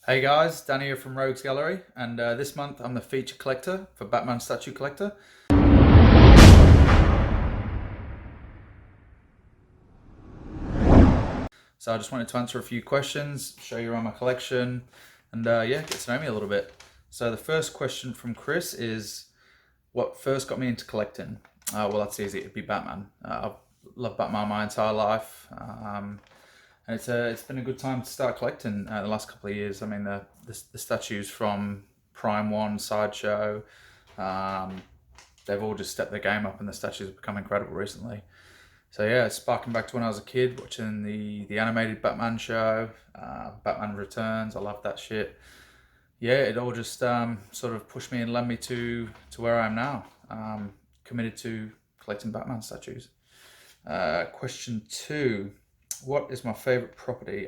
Hey guys, Dan here from Rogues Gallery, and this month I'm the feature collector for Batman Statue Collector. So I just wanted to answer a few questions, show you around my collection, and yeah, get to know me a little bit. So the first question from Chris is, what first got me into collecting? Well, that's easy, it'd be Batman. I've loved Batman my entire life. And it's been a good time to start collecting the last couple of years. I mean, the statues from Prime One, Sideshow, um, they've all just stepped their game up, and the statues have become incredible recently. So yeah, it's sparking back to when I was a kid watching the animated Batman show, Batman Returns. I love that shit. Yeah, it all just sort of pushed me and led me to where I am now. Committed to collecting Batman statues. Question two. What is my favorite property?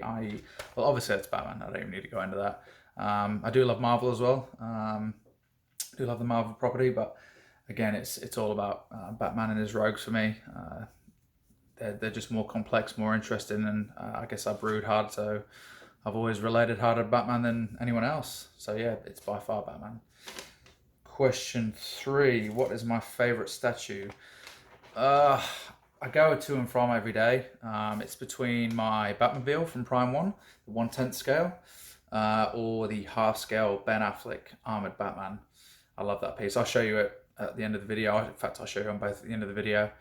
Well, obviously it's Batman. I don't even need to go into that. I do love Marvel as well. I do love the Marvel property, but again, it's all about Batman and his rogues for me. They're just more complex, more interesting, and I guess I brewed hard, so I've always related harder to Batman than anyone else. So yeah, it's by far Batman. Question three. What is my favorite statue? I go to and from every day. It's between my Batmobile from Prime 1, the 1/10 scale, or the half scale Ben Affleck armored Batman. I love that piece. I'll show you it at the end of the video. In fact, I'll show you on both at the end of the video.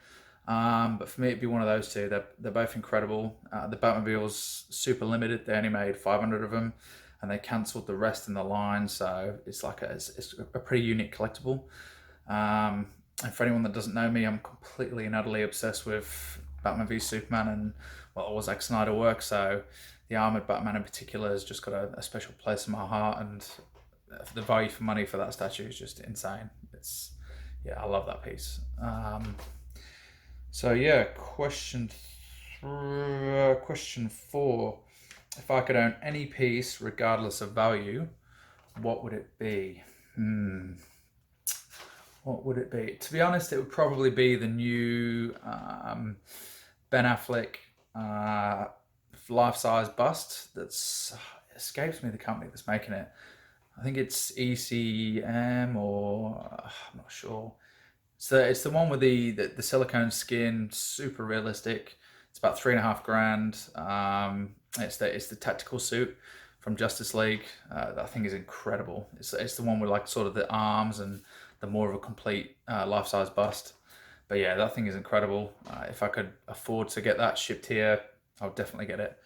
But for me, it'd be one of those two. They're both incredible. The Batmobile's super limited. They only made 500 of them, and they cancelled the rest in the line. So it's like it's a pretty unique collectible. And for anyone that doesn't know me, I'm completely and utterly obsessed with Batman v Superman and, well, all Zack Snyder work. So the armored Batman in particular has just got a special place in my heart, and the value for money for that statue is just insane. Yeah, I love that piece. So yeah, question four. If I could own any piece, regardless of value, what would it be? What would it be? To be honest, it would probably be the new Ben Affleck life-size bust. That's escapes me the company that's making it. I think it's ECM, or I'm not sure. So it's the one with the silicone skin, super realistic. It's about 3.5 grand. It's the tactical suit from Justice League. That thing is incredible. It's the one with like sort of the arms and the more of a complete life-size bust. But yeah, that thing is incredible. If I could afford to get that shipped here, I would definitely get it.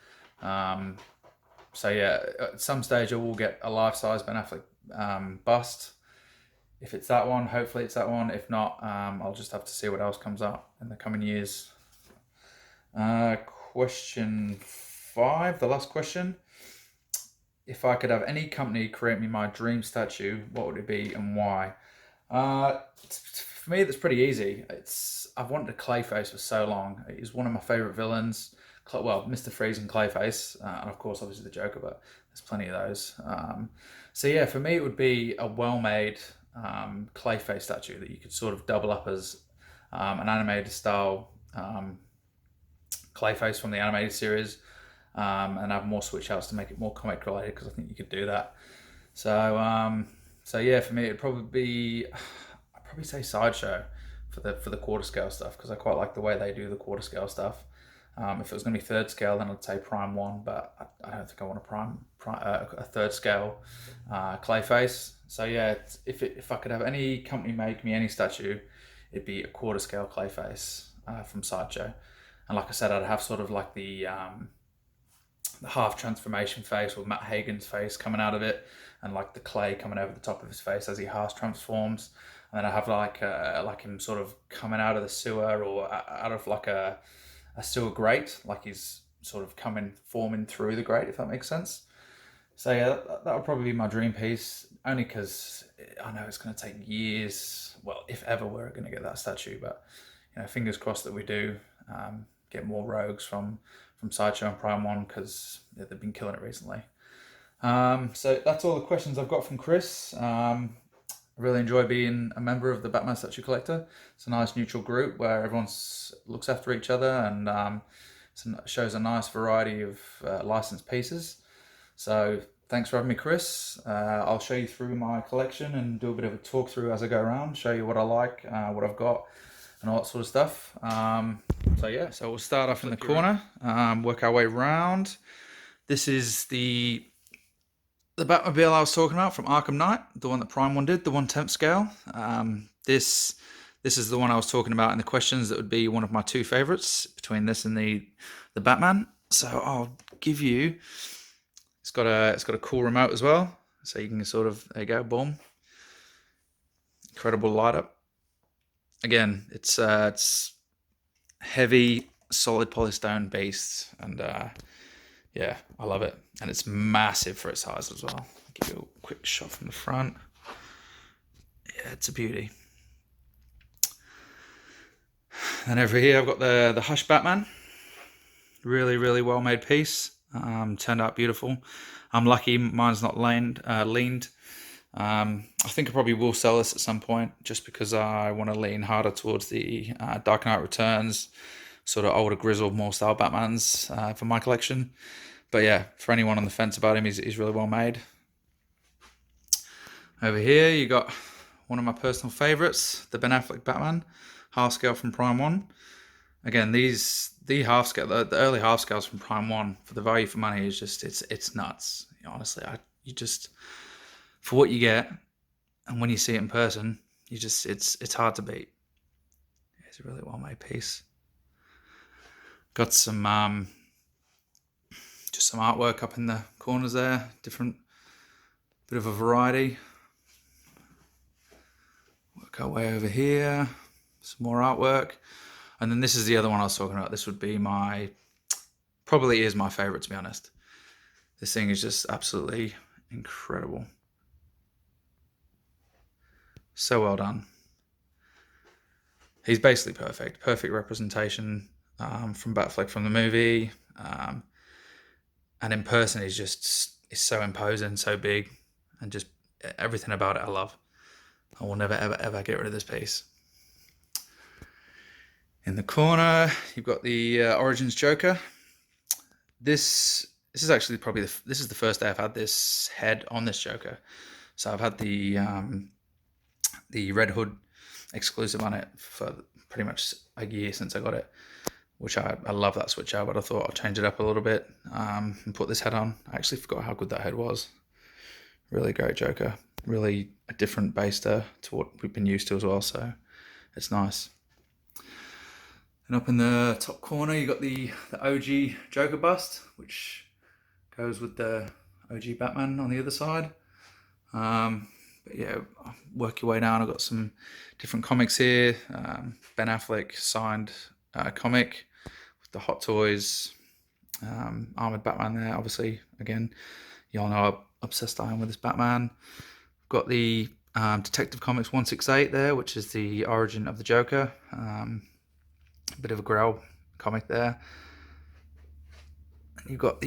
So yeah, at some stage I will get a life-size Ben Affleck bust. If it's that one, hopefully it's that one. If not, I'll just have to see what else comes up in the coming years. Question five, the last question. If I could have any company create me my dream statue, what would it be and why? For me, that's pretty easy. I've wanted a Clayface for so long. He's one of my favorite villains. Well, Mr. Freeze and Clayface, and of course, obviously the Joker, but there's plenty of those. So yeah, for me, it would be a well-made Clayface statue that you could sort of double up as an animated style Clayface from the animated series, and have more switch outs to make it more comic related, because I think you could do that. So yeah, for me it'd probably be, I'd probably say Sideshow for the quarter scale stuff, because I quite like the way they do the quarter scale stuff. If it was going to be third scale, then I'd say Prime 1, but I don't think I want a third scale Clayface. So yeah, if I could have any company make me any statue, it'd be a quarter scale Clayface from Sideshow. And like I said, I'd have sort of like the half transformation face with Matt Hagen's face coming out of it, and like the clay coming over the top of his face as he half transforms. And then I have like him sort of coming out of the sewer, or out of like a sewer grate, like he's sort of forming through the grate, if that makes sense. So yeah, that would probably be my dream piece, only because I know it's going to take years, well, if ever we're going to get that statue, but fingers crossed that we do get more rogues from Sideshow and Prime 1, because they've been killing it recently. So that's all the questions I've got from Chris. I really enjoy being a member of the Batman Statue Collector. It's a nice neutral group where everyone looks after each other, and shows a nice variety of licensed pieces. So Thanks for having me, Chris. I'll show you through my collection and do a bit of a talk through as I go around, show you what I like, what I've got, and all that sort of stuff. So we'll start off in the corner, work our way around. This is the Batmobile I was talking about from Arkham Knight, the one that Prime 1 did, the 1/10 scale. This is the one I was talking about in the questions that would be one of my two favorites between this and the Batman. So I'll give you. It's got a cool remote as well, so you can sort of, there you go, boom. Incredible light up. Again, it's heavy, solid polystone based, and yeah, I love it. And it's massive for its size as well. I'll give you a quick shot from the front. Yeah, it's a beauty. And over here I've got the Hush Batman. Really well made piece. Turned out beautiful. I'm lucky mine's not leaned. I think I probably will sell this at some point, just because I want to lean harder towards the Dark Knight Returns, sort of older, grizzled, more style Batmans for my collection. But yeah, for anyone on the fence about him, he's really well made. Over here you got one of my personal favourites, the Ben Affleck Batman, half scale from Prime 1. Again, the half scale, the early half scales from Prime 1, for the value for money, is just, it's nuts. You know, honestly, you just, for what you get, and when you see it in person, you just, it's hard to beat. It's a really well made piece. Got some just some artwork up in the corners there, different, bit of a variety. Work our way over here, some more artwork. And then this is the other one I was talking about. This would be probably is my favorite, to be honest. This thing is just absolutely incredible. So well done. He's basically perfect. Perfect representation from Affleck from the movie. And in person, he's so imposing, so big, and just everything about it I love. I will never, ever get rid of this piece. In the corner, you've got the Origins Joker. This is actually probably this is the first day I've had this head on this Joker. So I've had the Red Hood exclusive on it for pretty much a year since I got it, which I love that switch out, but I thought I'll change it up a little bit and put this head on. I actually forgot how good that head was. Really great Joker. Really a different base to what we've been used to as well, so it's nice. And up in the top corner, you got the OG Joker bust, which goes with the OG Batman on the other side. But yeah, work your way down. I've got some different comics here. Ben Affleck signed comic with the Hot Toys, Armored Batman there. Obviously, again, you all know how obsessed I am with this Batman. Got the Detective Comics 168 there, which is the origin of the Joker. A bit of a Grell comic there. And you've got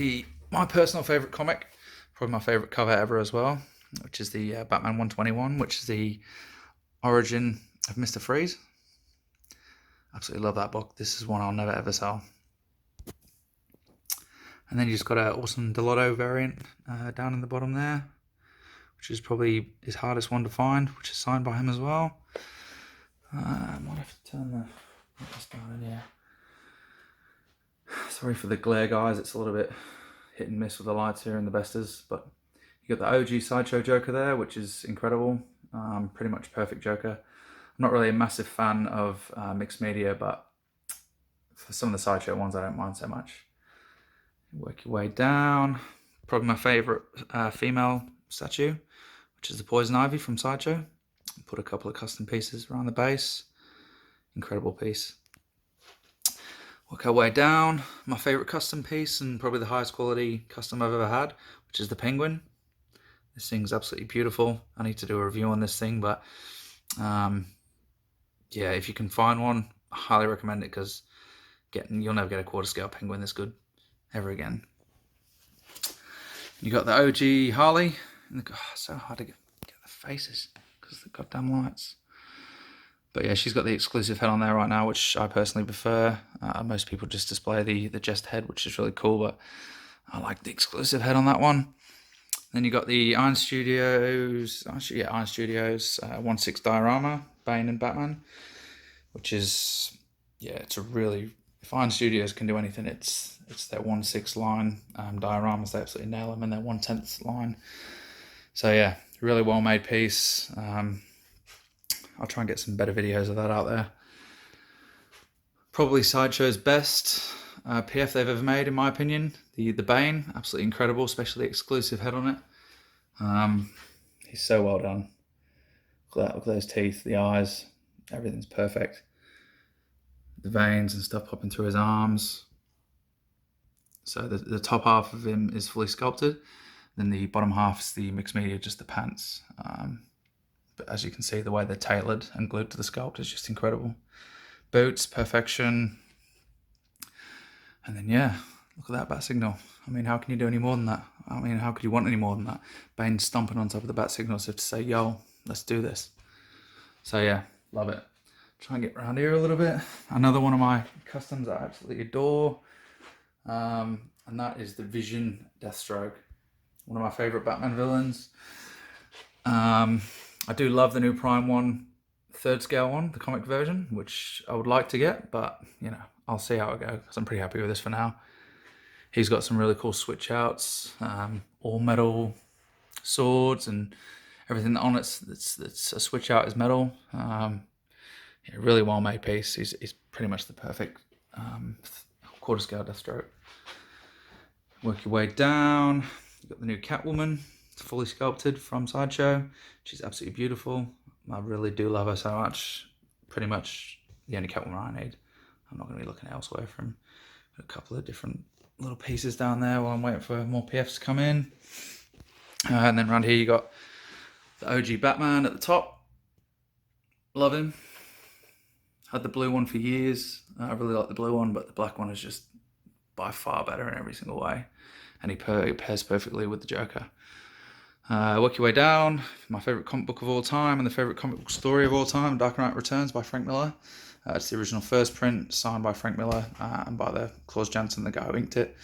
my personal favourite comic, probably my favourite cover ever as well, which is the Batman 121, which is the origin of Mr. Freeze. Absolutely love that book. This is one I'll never ever sell. And then you just got an awesome Delotto variant down in the bottom there, which is probably his hardest one to find, which is signed by him as well. I might have to turn this down in here. Sorry for the glare, guys. It's a little bit hit and miss with the lights here in the Bestas, but you got the OG Sideshow Joker there, which is incredible. Pretty much perfect Joker. I'm not really a massive fan of mixed media, but for some of the Sideshow ones, I don't mind so much. Work your way down. Probably my favourite female statue, which is the Poison Ivy from Sideshow. Put a couple of custom pieces around the base. Incredible piece. Work our way down. My favourite custom piece, and probably the highest quality custom I've ever had, which is the Penguin. This thing's absolutely beautiful. I need to do a review on this thing, but yeah, if you can find one, I highly recommend it, because you'll never get a quarter scale Penguin this good ever again. You got the OG Harley. So hard to get the faces because of the goddamn lights. But yeah, she's got the exclusive head on there right now, which I personally prefer. Most people just display the jest head, which is really cool, but I like the exclusive head on that one. Then you got the Iron Studios, Iron Studios 1/6 diorama, Bane and Batman, which is, yeah, it's a really, if Iron Studios can do anything, it's their 1/6 line dioramas. They absolutely nail them, and their 1/10 line. So yeah, really well made piece. I'll try and get some better videos of that out there. Probably Sideshow's best PF they've ever made, in my opinion. The Bane, absolutely incredible, especially the exclusive head on it. He's so well done. Look at those teeth, the eyes, everything's perfect. The veins and stuff popping through his arms. So the top half of him is fully sculpted. Then the bottom half is the mixed media, just the pants. But as you can see, the way they're tailored and glued to the sculpt is just incredible. Boots, perfection. And then, yeah, look at that bat signal. I mean, how can you do any more than that? I mean, how could you want any more than that? Bane stomping on top of the bat signal as if to say, yo, let's do this. So yeah, love it. Try and get around here a little bit. Another one of my customs I absolutely adore. And that is the Vision Deathstroke. One of my favorite Batman villains. I do love the new Prime one, 3rd scale one, the comic version, which I would like to get, but you know, I'll see how it goes because I'm pretty happy with this for now. He's got some really cool switch outs, all metal swords and everything on it that's a switch out is metal. Yeah, really well made piece. He's pretty much the perfect 1/4 scale Deathstroke. Work your way down. You've got the new Catwoman. It's fully sculpted from Sideshow. She's absolutely beautiful. I really do love her so much. Pretty much the only Catwoman I need. I'm not going to be looking elsewhere from a couple of different little pieces down there while I'm waiting for more PFs to come in. And then around here you got the OG Batman at the top. Love him. Had the blue one for years. I really like the blue one, but the black one is just by far better in every single way. And he pairs perfectly with the Joker. Work your way down. My favourite comic book of all time and the favourite comic book story of all time, Dark Knight Returns by Frank Miller. It's the original first print, signed by Frank Miller and by the Klaus Janson, the guy who inked it.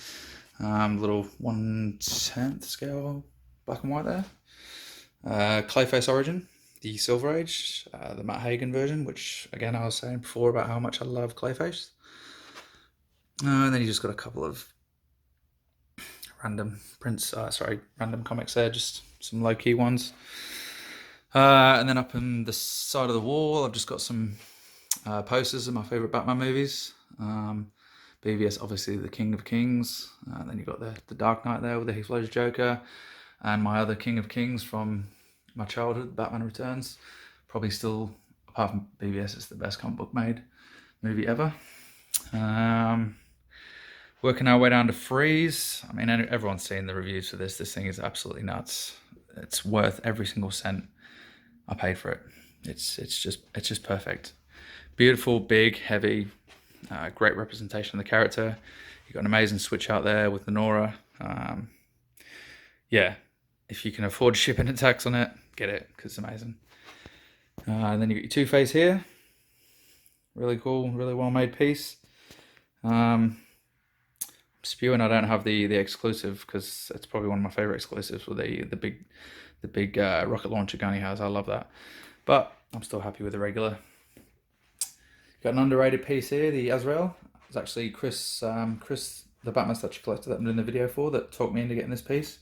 Little 1/10 scale black and white there. Clayface Origin, the Silver Age, the Matt Hagen version, which again I was saying before about how much I love Clayface. And then you just got a couple of random prints, random comics there, just some low-key ones. And then up in the side of the wall, I've just got some posters of my favourite Batman movies. BVS, obviously, the King of Kings. Then you've got the Dark Knight there with the Heath Ledger Joker. And my other King of Kings from my childhood, Batman Returns. Probably still, apart from BVS, it's the best comic book made movie ever. Working our way down to Freeze. I mean, everyone's seen the reviews for this. This thing is absolutely nuts. It's worth every single cent I paid for it. It's just perfect. Beautiful, big, heavy, great representation of the character. You've got an amazing switch out there with the Nora. Yeah, if you can afford shipping and tax on it, get it because it's amazing. And then you got your Two-Face here. Really cool, really well made piece. Spewing I don't have the exclusive because it's probably one of my favorite exclusives with the big rocket launcher gun he has. I love that, but I'm still happy with the regular. Got an underrated piece here, the Azrael. It's actually Chris, the Batman statue collector that I'm doing the video for, that talked me into getting this piece.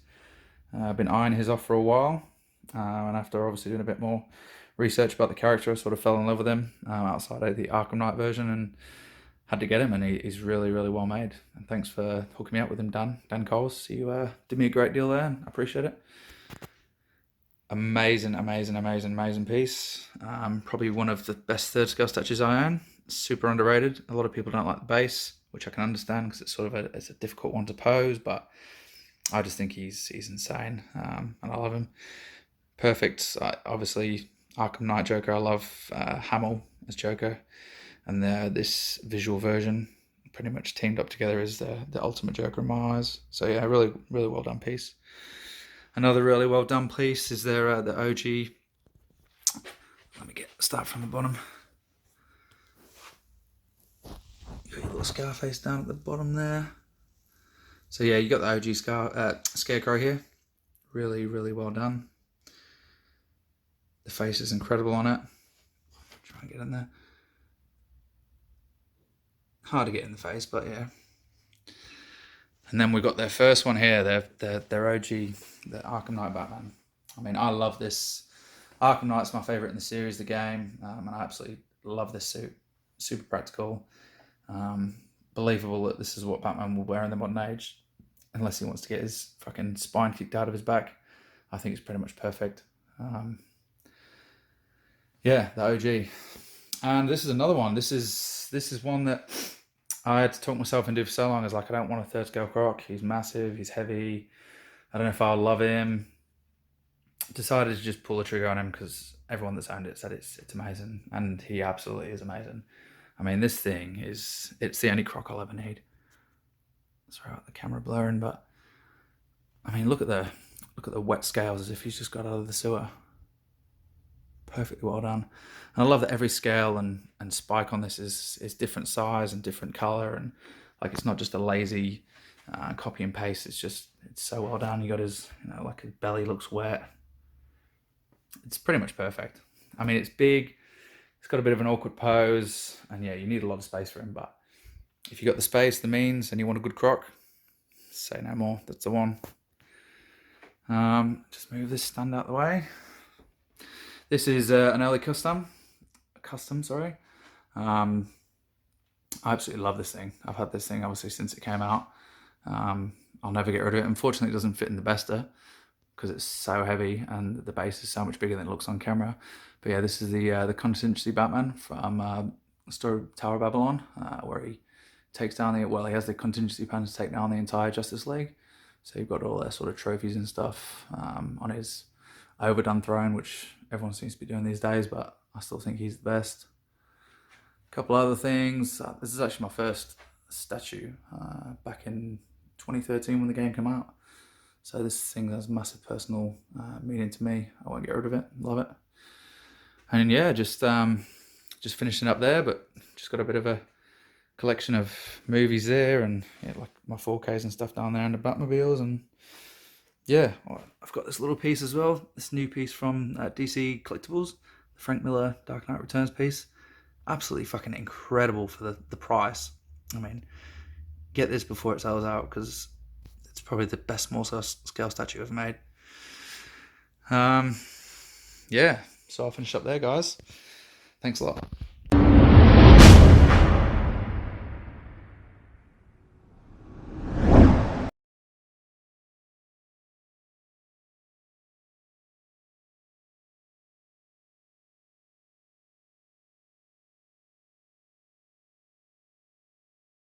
I've been eyeing his off for a while, and after obviously doing a bit more research about the character, I sort of fell in love with him outside of the Arkham Knight version, and had to get him, and he's really, really well made. And thanks for hooking me up with him, Dan Coles. You did me a great deal there, and I appreciate it. Amazing, amazing, amazing, amazing piece. Probably one of the best 3rd scale statues I own. Super underrated. A lot of people don't like the base, which I can understand because it's sort of it's a difficult one to pose, but I just think he's insane, and I love him. Perfect. Obviously, Arkham Knight Joker. I love Hamill as Joker. And this visual version pretty much teamed up together as the ultimate Joker in my eyes. So yeah, really, really well done piece. Another really well done piece is the OG. Let me start from the bottom. Got your little Scarface down at the bottom there. So yeah, you got the OG Scarecrow here. Really, really well done. The face is incredible on it. Try and get in there. Hard to get in the face, but yeah. And then we've got their first one here, their OG, the Arkham Knight Batman. I mean, I love this. Arkham Knight's my favourite in the series, the game, and I absolutely love this suit. Super practical. Believable that this is what Batman will wear in the modern age, unless he wants to get his fucking spine kicked out of his back. I think it's pretty much perfect. Yeah, the OG. And this is another one. This is one that I had to talk myself into for so long. I was like, I don't want a third scale Croc. He's massive. He's heavy. I don't know if I'll love him. Decided to just pull the trigger on him because everyone that's owned it said it's amazing, and he absolutely is amazing. I mean, this thing it's the only Croc I'll ever need. Sorry about the camera blurring, but I mean, look at the wet scales as if he's just got out of the sewer. Perfectly well done. And I love that every scale and spike on this is different size and different color, and like it's not just a lazy copy and paste. It's so well done. You got his, like his belly looks wet. It's pretty much perfect. I mean, it's big. It's got a bit of an awkward pose, and yeah, you need a lot of space for him. But if you got the space, the means, and you want a good Croc, say no more. That's the one. Just move this stand out the way. This is an early custom. Sorry. I absolutely love this thing. I've had this thing obviously since it came out. I'll never get rid of it. Unfortunately, it doesn't fit in the Bester because it's so heavy and the base is so much bigger than it looks on camera. But yeah, this is the contingency Batman from Story of Tower of Babylon, where he takes down he has the contingency plan to take down the entire Justice League. So you've got all their sort of trophies and stuff on his overdone throne, which everyone seems to be doing these days, but I still think he's the best. A couple other things. This is actually my first statue back in 2013 when the game came out. So this thing has massive personal meaning to me. I won't get rid of it. Love it. And yeah, just finishing up there, but just got a bit of a collection of movies there, and yeah, like my 4Ks and stuff down there, and the Batmobiles, and yeah, I've got this little piece as well. This new piece from DC Collectibles, the Frank Miller Dark Knight Returns piece. Absolutely fucking incredible for the price. I mean, get this before it sells out because it's probably the best small scale statue ever made. Yeah, so I'll finish up there, guys. Thanks a lot.